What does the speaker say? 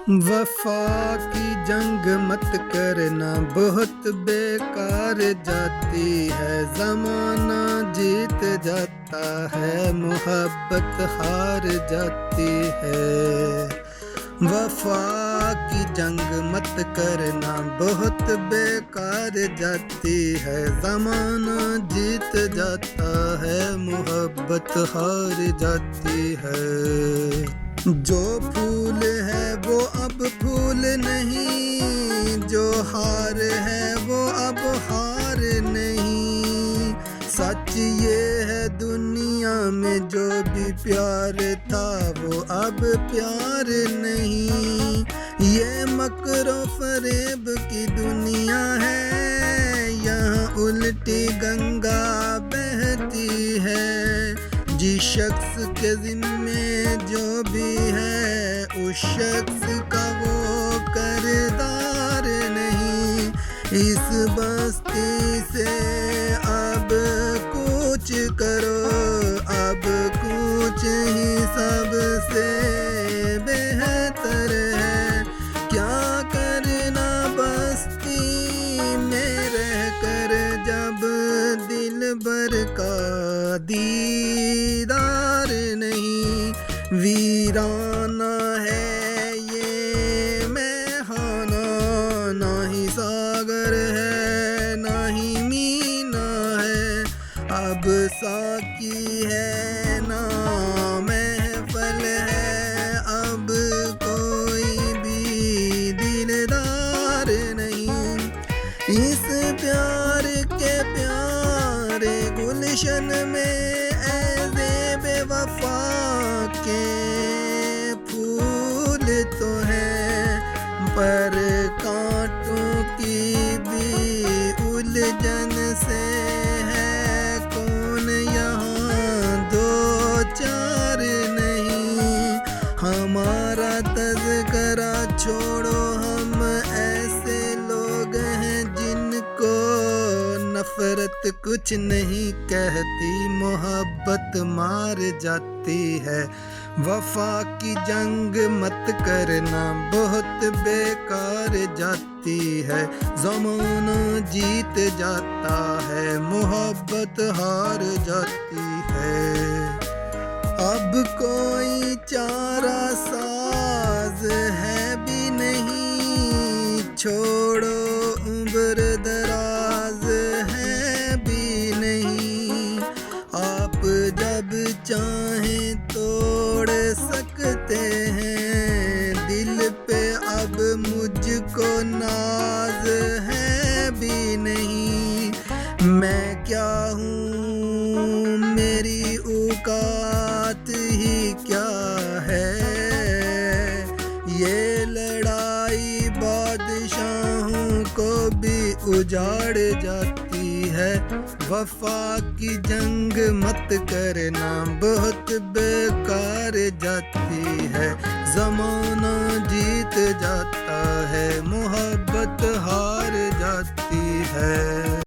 वफा की जंग मत करना, बहुत बेकार जाती है। जमाना जीत जाता है, मोहब्बत हार जाती है। वफा की जंग मत करना, बहुत बेकार जाती है। जमाना जीत जाता है, मोहब्बत हार जाती है। जो फूल है वो अब फूल नहीं, जो हार है वो अब हार नहीं। सच ये है दुनिया में, जो भी प्यार था वो अब प्यार नहीं। ये मकरो फरेब की दुनिया है, यहाँ उल्टी गंगा बहती है। जिस शख्स के ज़िम्मे जो भी है, उस शख्स का वो करदार नहीं। इस बस्ती से अब कुछ करो, अब कुछ ही सबसे बेहतर है। क्या करना बस्ती में रह कर, जब दिल भर का दीदार नहीं। वीराना है ये मैखाना, ना ही सागर है ना ही मीना है। अब साकी है ना महफल है, अब कोई भी दिलदार नहीं। इस प्यार के प्यारे गुलशन में ऐसे बेवफा के फूल तो हैं, पर कांटों की भी उलझन से है कौन यहाँ दो चार नहीं। हमारा तज़किरा छोड़ो, हम ऐसे लोग हैं जिनको नफरत कुछ नहीं कहती, मोहब्बत मार जाती है। वफा की जंग मत करना, बहुत बेकार जाती है। ज़माना जीत जाता है, मोहब्बत हार जाती है। अब कोई चारा साज है भी नहीं, छोड़ो उम्र दराज है भी नहीं। आप जब चाहें तोड़ सकते हैं, दिल पे अब मुझको नाज है भी नहीं। मैं क्या हूँ, मेरी औकात ही क्या है। ये लड़ाई बादशाहों को भी उजाड़ जाती है। वफा की जंग मत करना, बहुत बेकार जाती है।